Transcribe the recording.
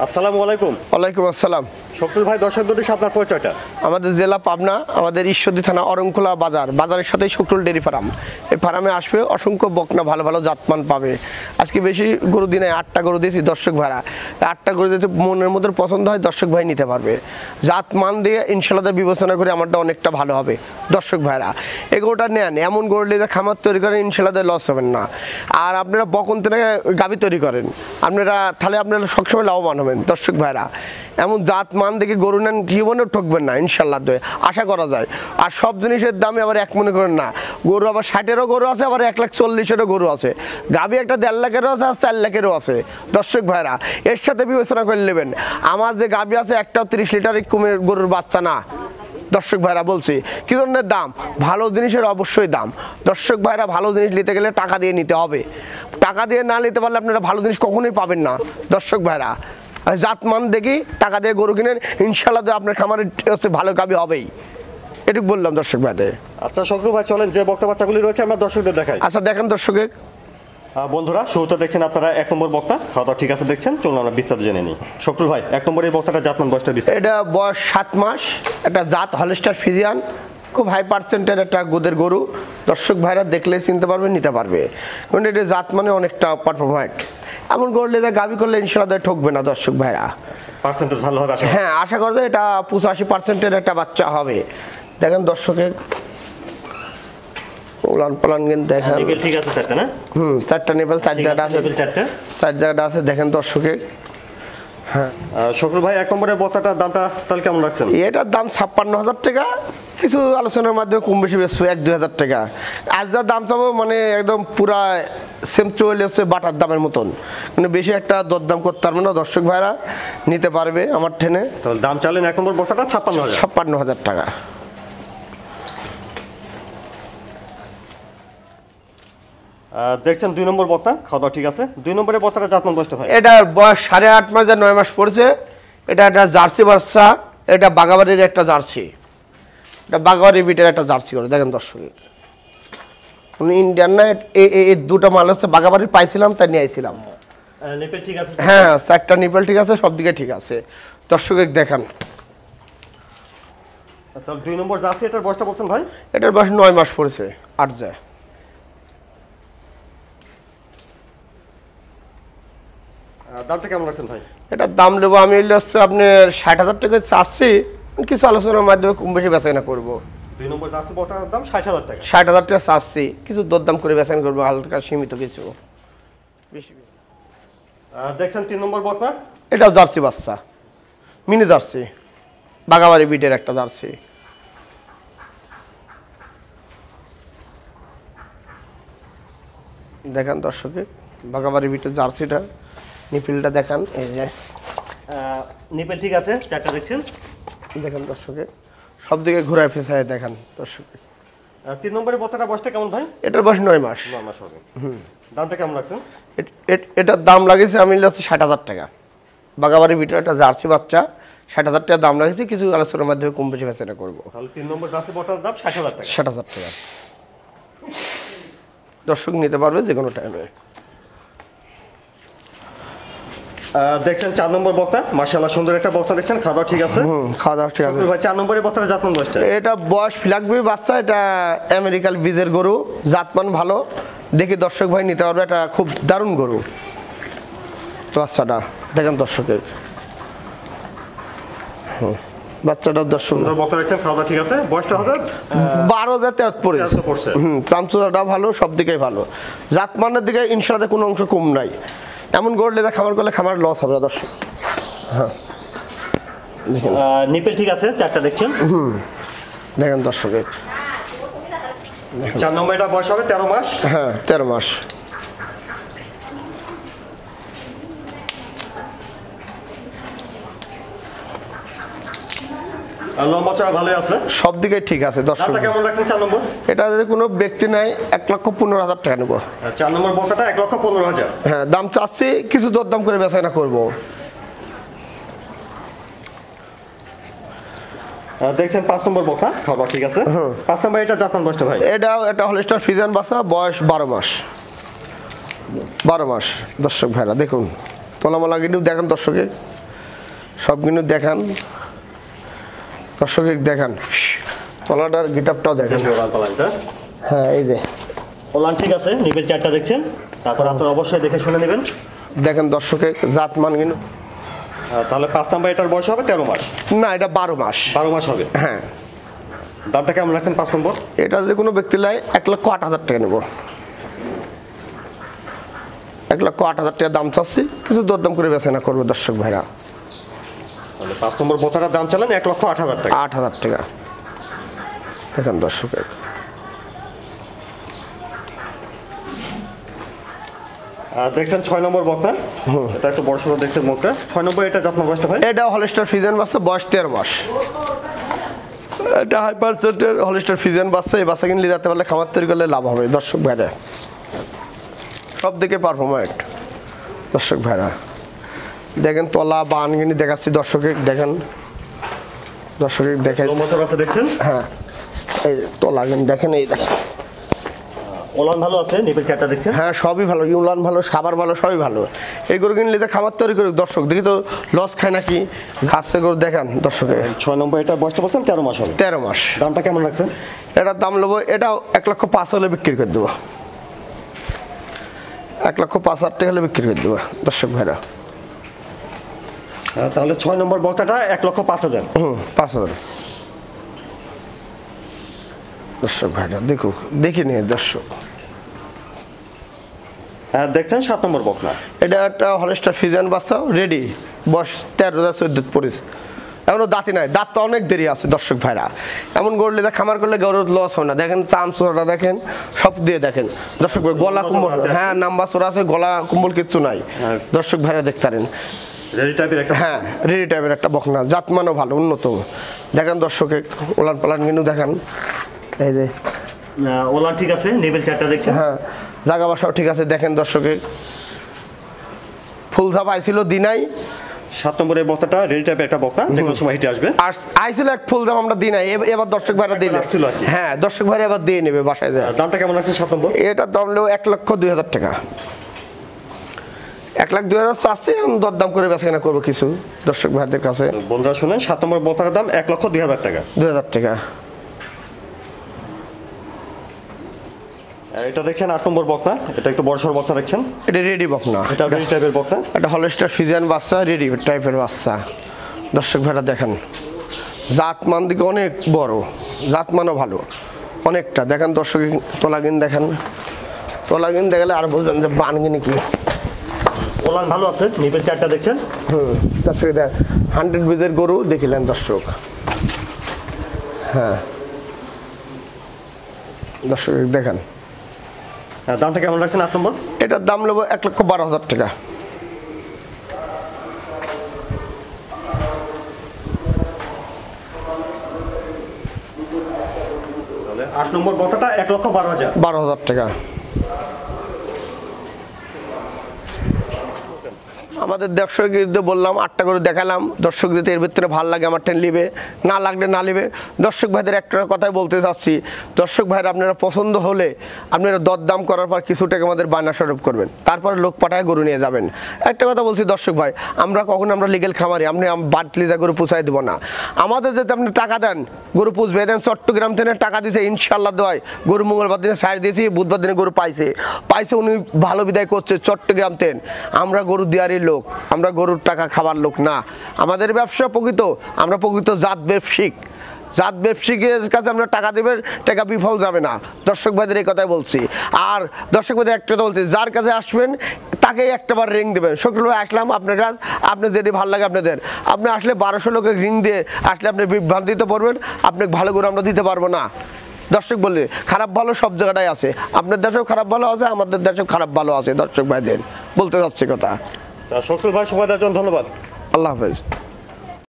আসসালামু আলাইকুম। ওয়ালাইকুম আসসালাম। শকুল ভাই, দর্শকদের সাথে আপনার পরিচয়টা। আমাদের জেলা পাবনা, আমাদের ঈশ্বরদী থানা অরংখোলা বাজার, বাজারের সাথেই শকুল ডেয়ারি ফার্ম। এই ফার্মে আসবে অসংখ্য বকনা ভালো ভালো জাতমান পাবে। আজকে বেশি গরু দিনে 8টা গরু দিয়েছি দর্শক ভাইরা। 8টা গরু যদি মনের মধ্যে পছন্দ হয় দর্শক ভাই নিতে পারবে। জাতমান দিয়ে ইনশাল্লাহ বিবেচনা করে আমারটা অনেকটা ভালো হবে দর্শক ভাইরা। এই গরুটা নেন, এমন গরু নিয়ে খামার তৈরি করেন ইনশাল্লাহ লস হবেন না। আর আপনারা বকন থেকে গাভী তৈরি করেন আপনারা, তাহলে আপনারা সবসময় লাভবান হবেন দর্শক ভাইরা। এমন জাতমান দেখে গরু নেন, জীবনেও ঠকবেন না ইনশাল্লাহ, আশা করা যায়। আর সব জিনিসের দামে আবার এক মনে করেন না। গরু আবার 60-এরও গরু আছে, আবার 1,40,000-এরও গরু আছে। গাভী একটা 1.5 লাখেরও আছে, আর 4 লাখেরও আছে দর্শক ভাইরা। এর সাথে বিবেচনা করে নেবেন। আমার যে গাভী আছে একটাও 30 লিটার কমের গরুর বাচ্চা না দর্শক ভাইরা। বলছি কি ধরনের দাম, ভালো জিনিসের অবশ্যই দাম দর্শক ভাইরা। ভালো জিনিস নিতে গেলে টাকা দিয়ে নিতে হবে। টাকা দিয়ে না নিতে পারলে আপনারা ভালো জিনিস কখনোই পাবেন না দর্শক ভাইরা। জাতমান দেখি টাকা দিয়ে গরু কিনেন, ইনশাল্লাহ আপনার খামারে হচ্ছে ভালো গাভী হবেই। এটুকু বললাম দর্শক ভাইদের। আচ্ছা শকুল ভাই, চলেন যে বক্তা বাচ্চাগুলি রয়েছে আমরা দর্শকদের দেখাই। আচ্ছা দেখেন দর্শকে। বন্ধুরা, শুরুতে দেখছেন আপনারা 1 নম্বর বক্তা। খাওয়া দাওয়া ঠিক আছে দেখছেন, চলুন আমরা বিস্তারিত জেনে নিই। শকুল ভাই, 1 নম্বর এই বক্তাটা জাতমান বয়সটা বিস্তারিত। এটা বয়স 7 মাস, একটা জাত হলস্টার ফ্রিজিয়ান, খুব হাই পার্সেন্টের একটা গোদের গরু। দর্শক ভাইরা দেখলে চিনতে পারবে, নিতে পারবে। কারণ এটা জাত মানে অনেকটা পারফরমেন্ট। এমন করলে গাভী করলে ইনশাল্লাহ ঠকবে না দর্শক ভাইরা। পার্সেন্টেজ ভালো হবে আশা করি। হ্যাঁ, আশা করা যায় এটা 85%-এর একটা বাচ্চা হবে। দেখেন দর্শকের উলান পালান দেখেন। নিবেল ঠিক আছে চারটা না? 4টা নিবেল, 4 জায়গাটা আছে, নিবেল 4টা, 4 জায়গাটা আছে দেখেন দর্শকের। হ্যাঁ শকুল ভাই, 1 নম্বরের বক্তাটার দামটা তাহলে কেমন রাখছেন? এটার দাম 56,000 টাকা। কিছু আলোচনার মাধ্যমে কম বেশি বেশি 1-2 হাজার টাকা। আজ যা দাম চাবো মানে একদম পুরা সেম চলে হচ্ছে বাটার দামের মতন, মানে বেশি একটা দরদাম করতে পারবে না দর্শক ভাইরা, নিতে পারবে আমার ঠেনে। তাহলে দাম চালেন 1 নম্বর বক্তাটা 56,000। 56,000 টাকা। দেখছেন 2 নম্বর বক্তা। খাওয়া দাওয়া ঠিক আছে। 2 নম্বরের বক্তাটা জাতমান বয়সটা ভাই? এটার বয়স 8.5 মাস আর 9 মাস পড়েছে। এটা একটা জার্সি বাচ্চা, এটা বাগাবাড়ির একটা জার্সি, এটা বাগাবাড়ি বিটের একটা জার্সি করে দেখেন দর্শক। ইন্ডিয়ান না, এই দুটো মাল হচ্ছে বাগাবাড়ির পাইছিলাম, তাই নিয়ে আইছিলাম। নিপেল ঠিক আছে? হ্যাঁ, 4টা নিপেল ঠিক আছে, সব দিকে ঠিক আছে দর্শক দেখান। তাহলে 2 নম্বর জার্সি, এটার বয়সটা বলছেন ভাই? এটার বয়স 9 মাস পড়েছে, 8 যায়। দামটা কেমন রাখছেন ভাই? এটার দাম দেবো আমি হচ্ছে আপনার 60,000 টাকা চাচ্ছি, কিছু আলোচনার মাধ্যমে কম বেশি বেচাকেনা করবো। 2 নম্বর জার্সি বক্তার দাম 60,000 টাকা। 60,000 টাকা চাচ্ছি, কিছু দরদাম করে বেচাকেনা করবো, হালকা সীমিত কিছু বেশি। দেখছেন 3 নম্বর বক্তা। এটাও জার্সি বাচ্চা, মিনি জার্সি, বাগাবাড়ি বিটের একটা জার্সি। দেখেন দর্শকে বাগাবাড়ি বিটের জার্সিটা, নিপিলটা দেখান। এই যে নিপেল ঠিক আছে, 4টা দেখছেন। দেখেন দর্শকে সব দিকে ঘুরায় ফেসায় দেখেন দর্শকে। 3 নম্বরের বক্তাটা বয়সটা কেমন ভাই? এটার বয়স 9 মাস। 9 মাস হবে। দামটা কেমন রাখছেন? এটার দাম লাগিয়েছে আমি হচ্ছে 60,000 টাকা। বাগাবাড়ি বিটের একটা জার্সি বাচ্চা, 60,000 টাকা দাম লাগিয়েছে, কিছু আলোচনার মাধ্যমে কম বেশি বেচাকেনা করবো। তাহলে 3 নম্বর জার্সি বক্তার দাম 60,000 টাকা। 60,000 টাকা। দর্শক নিতে পারবে যে কোনো টাইমে। দেখছেন 4 নম্বর বক্তা। মাশাআল্লাহ সুন্দর একটা বক্তা দেখছেন। খাওয়া দাওয়া ঠিক আছে? খাওয়া দাওয়া ঠিক আছে ভাই, 4 নম্বরের বক্তাটা জাতমান বয়সটা? এটা বয়স ফিলাকবি বাচ্চা, এটা আমেরিকান বীজের গরু, জাতমান ভালো দেখি দর্শক ভাই নিতে পারবে। এটা খুব দারুণ গরু বাচ্চাটা, দেখেন দর্শকের বাচ্চাটা। দর্শক বক্তা দেখছেন, খাওয়া দাওয়া ঠিক আছে। বয়সটা হবে 12 পড়ে পড়ছে। চামচুটা ভালো, সব দিকেই ভালো। জাতমানের দিকে ইনশাল্লাহ কোনো অংশ কম নাই। এমন গরু লেদা খামার করলে খামার লস হবে না দর্শক। হ্যাঁ, নিপেল ঠিক আছে, 4টা দেখছেন। দেখেন দর্শকের 4 নম্বর, এটা বয়স হবে 13 মাস। হ্যাঁ, 13 মাস। লম্বা চড়া ভালোই আছে, সব দিকে ঠিক আছে দর্শক। দামটা কেমন রাখছেন 4 নম্বর? এটা যদি কোনো ব্যক্তি নাই 1,15,000 টাকা নেবো। 4 নম্বর বক্তাটা 1,15,000। হ্যাঁ, দাম চাচ্ছি, কিছু দরদাম করে বেচাকেনা করবো। দেখছেন 5 নম্বর বক্তা। খাওয়া ঠিক আছে। 5 নম্বর, এটা জাতমান বয়সটা ভাই? এটা হলস্টার ফ্রিজিয়ান বাচ্চা, বয়স 12 মাস। 12 মাস দর্শক ভাইরা দেখুন, তোলামালা কিন্তু দেখেন দর্শকে। সব কিন্তু দেখান দর্শক দেখান, তলাটার গিটাপটাও দেখেন। ওলান পালানটা হ্যাঁ এই যে ওলান ঠিক আছে, নিবেল চারটা দেখছেন, তারপর আপনারা অবশ্যই দেখে শুনে নেবেন। দেখেন দর্শকের জাতমান কিন্তু তাহলে 5 নাম্বার এটার বয়স হবে 13 মাস। না, এটা 12 মাস। 12 মাস হবে। হ্যাঁ, দামটা কেমন রাখছেন 5 নম্বর? এটা যদি কোনো ব্যক্তি লাই 1,08,000 টাকা নেব। 1,08,000 টাকা দাম চাচ্ছি, কিছু দরদাম করে বেচা না করবে দর্শক ভাইরা। তাহলে 5 নম্বর বকনাটার দাম চালেন 1,08,000 টাকা। 8,000 টাকা। দেখেন দর্শকের দেখছেন 6 নম্বর বকনা, এটা একটু বড় সড়ো দেখছেন মুখটা। 6 নম্বর এটা জাতমান বয়সটা ভাই? এটা হলস্টার ফ্রিজিয়ান বাচ্চা, বয়স 13 মাস। এটা হাইপার সেটের হলস্টার ফ্রিজিয়ান বাচ্চা। এই বাচ্চা কিনলে যেতে পারলে খামার তৈরি করলে লাভ হবে দর্শক ভাইরা। সব দিকে পারফরমেন্ট দর্শক ভাইরা। দেখেন তলা বান কিনে দেখাচ্ছি দর্শকে, দেখেন দর্শকে দেখেন। মোটর আছে দেখছেন? হ্যাঁ, এই যে তলা কিনে দেখেন, এই দেখেন ওলান ভালো আছে, নিবেল চারটা দেখছেন? হ্যাঁ সবই ভালো, ইউলান ভালো, সাবার ভালো, সবই ভালো। এই গরু কিনলে তো খামার তৈরি করে দর্শক দেখি তো লস খায় নাকি। ঘাসে গরু দেখেন দর্শকে। 6 নম্বর এটা বয়সটা বলছেন 13 মাস হবে। 13 মাস। দামটা কেমন রাখছেন? এটার দাম নেবো, এটাও 1,05,000 হলে বিক্রি করে দেবো। 1,05,000 টাকা হলে বিক্রি করে দেবো দর্শক ভাইরা। তাহলে 6 নম্বর বকনাটা 1,05,000। 5,000 দর্শক ভাইরা দেখুক, দেখে নিয়ে দর্শক। দেখছেন 7 নম্বর বকনা, এটা একটা হলস্টার ফ্রিজিয়ান বাচ্চা, রেডি, বয়স 13,14 পড়েছে, এখনো দাঁতি নাই, দাঁত তো অনেক দেরি আছে দর্শক ভাইরা। এমন গরু লেদা খামার করলে গরুর লস হয় না। দেখেন চামচোরা দেখেন, সব দিয়ে দেখেন দর্শক ভাই। গলা কুম্বল, হ্যাঁ নাম্বার চোরা আছে, গলা কুম্বল কিচ্ছু নাই দর্শক ভাইরা দেখতে পারেন। রেডি টাইপের একটা, হ্যাঁ রেডি টাইপের একটা বকনা, জাতমানও ভালো, উন্নত। দেখেন দর্শকে ওলান পালান কিন্তু দেখেন, এই যে ওলান ঠিক আছে, নিবেল চারটা দেখছেন? হ্যাঁ, জায়গা বাসাও ঠিক আছে। দেখেন দর্শকে ফুল ধাপ আইছিল দিনাই। 7 নম্বর এই বকনাটা রেডি টাইপের একটা বকনা, যে কোনো সময় হিটে আসবে। আর আইছিল এক ফুল দাম আমরা দিই নাই, এবার দর্শক ভাইরা দিলে। আসছিল আর কি। হ্যাঁ দর্শক ভাইরা এবার দিয়ে নেবে বাসায় যায়। দামটা কেমন রাখছেন 7 নম্বর? এটার দাম হলো 1,02,000 টাকা। 1,02,000 চাচ্ছে, আমি দরদাম করে বেচা কেনা করবো কিছু দর্শক ভাইদের কাছে। বন্ধুরা শুনেন, 7 নম্বর বকনার দাম 1,02,000 টাকা। 2,000 টাকা। এটা দেখছেন 8 নম্বর বকনা, এটা একটু বড় সড়ো বকনা দেখছেন? এটা রেডি বকনা, এটা রেডি টাইপের বকনা। এটা হলস্টার ফ্রিজিয়ান বাচ্চা, রেডি টাইপের বাচ্চা দর্শক ভাইরা দেখেন। জাতমান দিকে অনেক বড়, জাতমানও ভালো অনেকটা। দেখেন দর্শক তোলাগিন দেখেন, তোলাগিন দেখলে আর বুঝবেন যে বানগিনি কি। ওলান ভালো আছে, নিবেল চারটা দেখছেন? দর্শক দেখ 100 বিজের গরু দেখিলেন দর্শক। হ্যাঁ দর্শক দেখেন। দামটা কেমন রাখছেন 8 নম্বর? এটার দাম নেবো 1,12,000 টাকা। তাহলে 8 নম্বর বকনাটা 1,12,000। 12,000 টাকা। আমাদের দর্শকদের বললাম 8টা করে দেখালাম, দর্শক যদি এর ভিতরে ভালো লাগে আমার ট্রেন নিবে, না লাগলে না নিবে। দর্শক ভাইদের একটা কথাই বলতে চাচ্ছি, দর্শক ভাইরা আপনারা পছন্দ হলে আপনারা দরদাম করার পর কিছু টাকা আমাদের বায়না স্বরূপ করবেন, তারপরে লোক পাঠায় গরু নিয়ে যাবেন। একটা কথা বলছি দর্শক ভাই, আমরা লিগেল খামারি, আপনি বাটলি যা গরু পুষাই দেবো না। আমাদের যদি আপনি টাকা দেন গরু পুষবে, দেন চট্টগ্রাম থেকে টাকা দিয়েছে ইনশাল্লাহ দেওয়ায় গরু মঙ্গলবার দিনে সাইড দিয়েছি, বুধবার দিনে গরু পাইছে উনি ভালো বিদায় করছে চট্টগ্রাম থেকে। আমরা গরু দেওয়ারই লোক, আমরা গরুর টাকা খাবার লোক না। আমাদের ব্যবসা প্রকৃত, আমরা প্রকৃত জাত ব্যবসায়িকের কাছে আমরা টাকা দেবেন, টাকা বিফল যাবে না দর্শক ভাইদের এই কথাই বলছি। আর দর্শক ভাইদের একটা কথা বলছি, যার কাছে আসবেন তাকেই একটাবার রিং দেবেন। শুক্রবার আসলাম আপনার কাছে, আপনি যেটি ভালো লাগে আপনাদের, আপনি আসলে 1200 লোকে রিং দিয়ে আসলে আপনি বিভ্রান্তিতে পড়বেন, আপনাকে ভালো করে আমরা দিতে পারবো না। দর্শক বললে খারাপ ভালো সব জায়গাটাই আছে, আপনার দেশেও খারাপ ভালো আছে, আমাদের দেশেও খারাপ ভালো আছে দর্শক ভাইদের বলতে যাচ্ছি কথা। শক্তিল ভাই সময় দেওয়ার জন্য ধন্যবাদ। আল্লাহ হাফেজ।